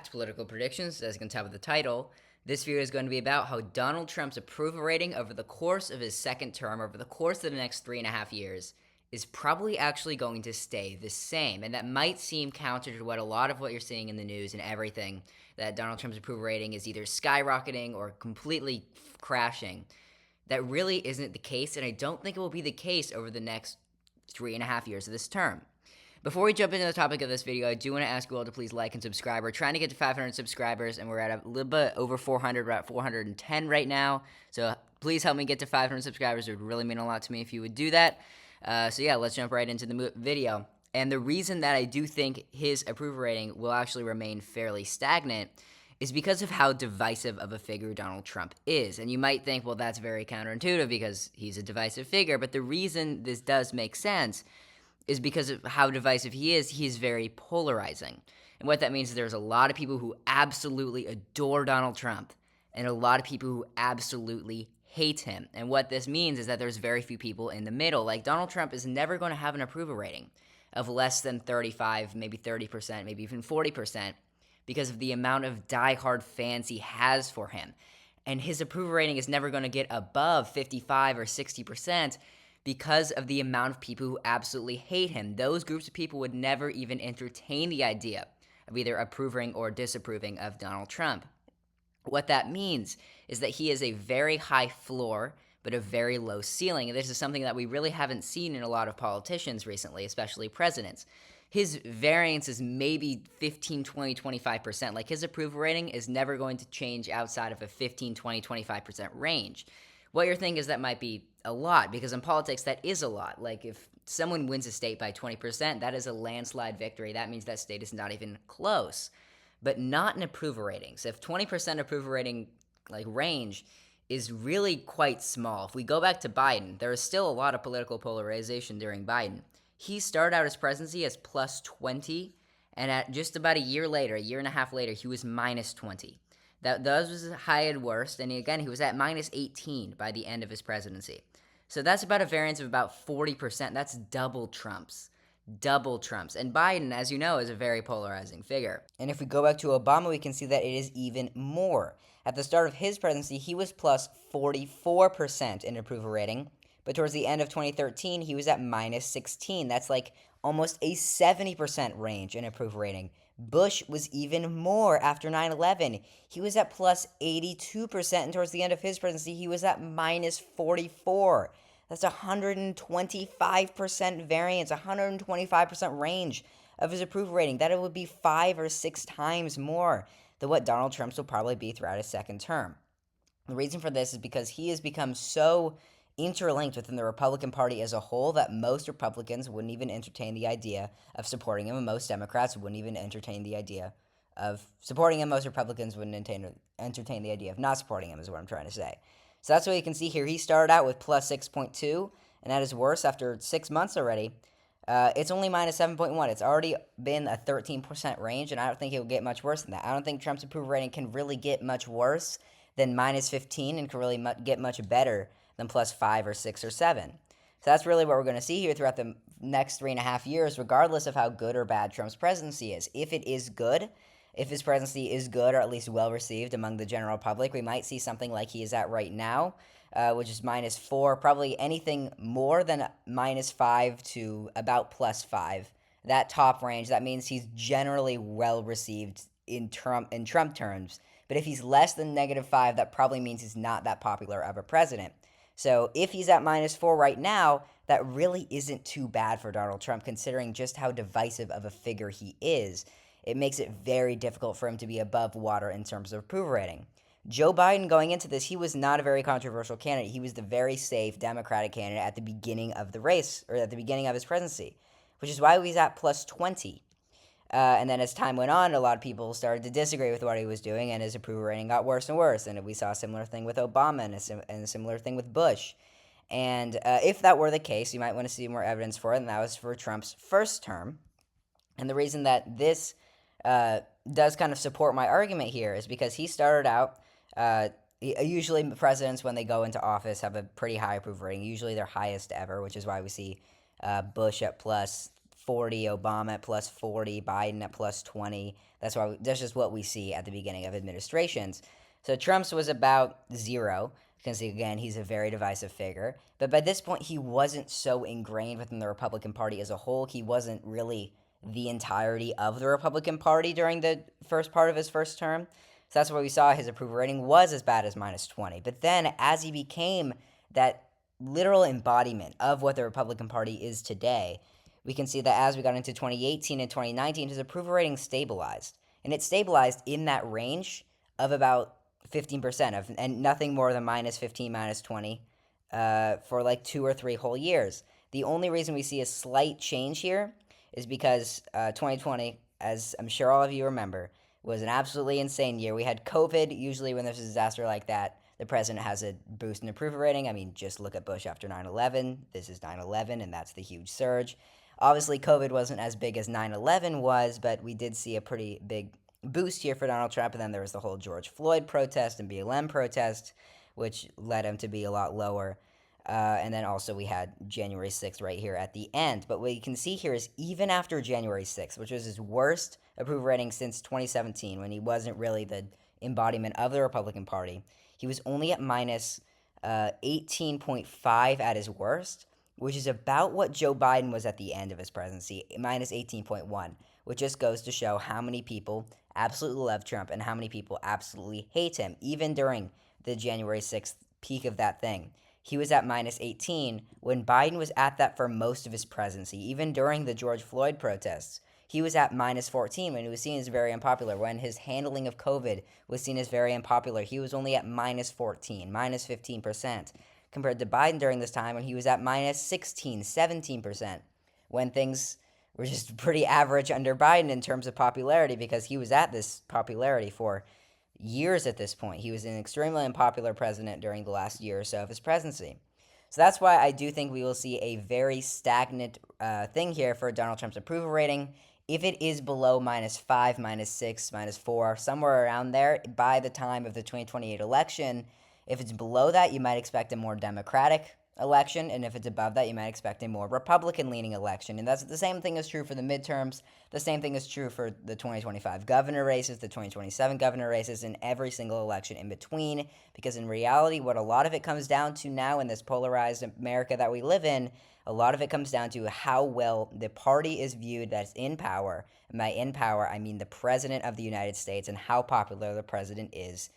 fact, political predictions, as you can tell with the title. This video is going to be about how Donald Trump's approval rating over the course of his second term, over the course of the next 3.5 years, is probably actually going to stay the same. And that might seem counter to what a lot of what you're seeing in the news and everything, that Donald Trump's approval rating is either skyrocketing or completely crashing. That really isn't the case, and I don't think it will be the case over the next 3.5 years of this term. Before we jump into the topic of this video, I do want to ask you all to please like and subscribe. We're trying to get to 500 subscribers, and we're at a little bit over 400. We're at 410 right now. So please help me get to 500 subscribers. It would really mean a lot to me if you would do that. So yeah, let's jump right into the video. And the reason that I do think his approval rating will actually remain fairly stagnant is because of how divisive of a figure Donald Trump is. And you might think, well, that's very counterintuitive because he's a divisive figure. But the reason this does make sense is because of how divisive he is. He's very polarizing. And what that means is there's a lot of people who absolutely adore Donald Trump and a lot of people who absolutely hate him. And what this means is that there's very few people in the middle. Like, Donald Trump is never going to have an approval rating of less than 35, maybe 30%, maybe even 40%, because of the amount of diehard fans he has for him. And his approval rating is never going to get above 55 or 60% because of the amount of people who absolutely hate him. Those groups of people would never even entertain the idea of either approving or disapproving of Donald Trump. What that means is that he has a very high floor, but a very low ceiling. And this is something that we really haven't seen in a lot of politicians recently, especially presidents. His variance is maybe 15, 20, 25%. Like, his approval rating is never going to change outside of a 15, 20, 25% range. What you're thinking is that might be a lot, because in politics, that is a lot. Like, if someone wins a state by 20%, that is a landslide victory. That means that state is not even close. But not in approval ratings. If 20% approval rating, like, range is really quite small. If we go back to Biden, there is still a lot of political polarization during Biden. He started out his presidency as plus 20, and at just about a year later, a year and a half later, he was minus 20. That was his high and worst, and again, he was at minus 18 by the end of his presidency. So that's about a variance of about 40%. That's double Trump's. Double Trump's. And Biden, as you know, is a very polarizing figure. And if we go back to Obama, we can see that it is even more. At the start of his presidency, he was plus 44% in approval rating. But towards the end of 2013, he was at minus 16. That's like almost a 70% range in approval rating. Bush was even more after 9/11. He was at plus 82%, and towards the end of his presidency, he was at minus 44. That's 125% variance, 125% range of his approval rating. That it would be 5 or 6 times more than what Donald Trump's will probably be throughout his second term. The reason for this is because he has become so interlinked within the Republican Party as a whole that most Republicans wouldn't even entertain the idea of supporting him, and most Democrats wouldn't even entertain the idea of supporting him. Most Republicans wouldn't entertain the idea of not supporting him, is what I'm trying to say. So that's what you can see here. He started out with plus 6.2, and at his worst, after 6 months already, it's only minus 7.1. It's already been a 13% range, and I don't think it will get much worse than that. I don't think Trump's approval rating can really get much worse than minus 15 and can really get much better than plus 5 or 6 or 7. So that's really what we're going to see here throughout the next 3.5 years, regardless of how good or bad Trump's presidency is. If it is good, if his presidency is good or at least well received among the general public, we might see something like he is at right now, which is minus 4, probably anything more than minus 5 to about plus 5. That top range, that means he's generally well received in Trump terms. But if he's less than negative 5, that probably means he's not that popular of a president. So if he's at minus 4 right now, that really isn't too bad for Donald Trump, considering just how divisive of a figure he is. It makes it very difficult for him to be above water in terms of approval rating. Joe Biden, going into this, he was not a very controversial candidate. He was the very safe Democratic candidate at the beginning of the race, or at the beginning of his presidency, which is why he's at plus 20. And then as time went on, a lot of people started to disagree with what he was doing, and his approval rating got worse and worse. And we saw a similar thing with Obama and a similar thing with Bush. And if that were the case, you might want to see more evidence for it, and that was for Trump's first term. And the reason that this does kind of support my argument here is because he started out, usually presidents, when they go into office, have a pretty high approval rating, usually their highest ever, which is why we see Bush at plus 40, Obama at plus 40, Biden at plus 20. That's just what we see at the beginning of administrations. So Trump's was about zero, because again, he's a very divisive figure. But by this point, he wasn't so ingrained within the Republican Party as a whole. He wasn't really the entirety of the Republican Party during the first part of his first term. So that's why we saw his approval rating was as bad as minus 20. But then as he became that literal embodiment of what the Republican Party is today, we can see that as we got into 2018 and 2019, his approval rating stabilized. And it stabilized in that range of about 15% and nothing more than minus 15, minus 20 for like 2 or 3 whole years. The only reason we see a slight change here is because 2020, as I'm sure all of you remember, was an absolutely insane year. We had COVID. Usually when there's a disaster like that, the president has a boost in approval rating. I mean, just look at Bush after 9/11. This is 9/11, and that's the huge surge. Obviously, COVID wasn't as big as 9/11 was, but we did see a pretty big boost here for Donald Trump. And then there was the whole George Floyd protest and BLM protest, which led him to be a lot lower. And then also we had January 6th right here at the end. But what you can see here is even after January 6th, which was his worst approval rating since 2017, when he wasn't really the embodiment of the Republican Party, he was only at minus 18.5 at his worst, which is about what Joe Biden was at the end of his presidency, minus 18.1, which just goes to show how many people absolutely love Trump and how many people absolutely hate him, even during the January 6th peak of that thing. He was at minus 18 when Biden was at that for most of his presidency. Even during the George Floyd protests, he was at minus 14 when he was seen as very unpopular. When his handling of COVID was seen as very unpopular, he was only at minus 14, minus 15%, compared to Biden during this time when he was at minus 16, 17%, when things were just pretty average under Biden in terms of popularity, because he was at this popularity for years at this point. He was an extremely unpopular president during the last year or so of his presidency. So that's why I do think we will see a very stagnant thing here for Donald Trump's approval rating. If it is below minus 5, minus 6, minus 4, somewhere around there by the time of the 2028 election, if it's below that, you might expect a more Democratic election, and if it's above that, you might expect a more Republican-leaning election. And that's the same thing is true for the midterms. The same thing is true for the 2025 governor races, the 2027 governor races, and every single election in between. Because in reality, what a lot of it comes down to now in this polarized America that we live in, a lot of it comes down to how well the party is viewed that's in power. And by in power, I mean the president of the United States, and how popular the president is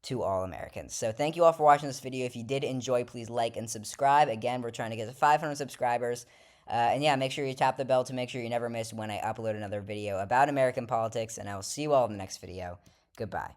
to all Americans. So thank you all for watching this video. If you did enjoy, please like and subscribe. Again, we're trying to get to 500 subscribers. And yeah, make sure you tap the bell to make sure you never miss when I upload another video about American politics. And I will see you all in the next video. Goodbye.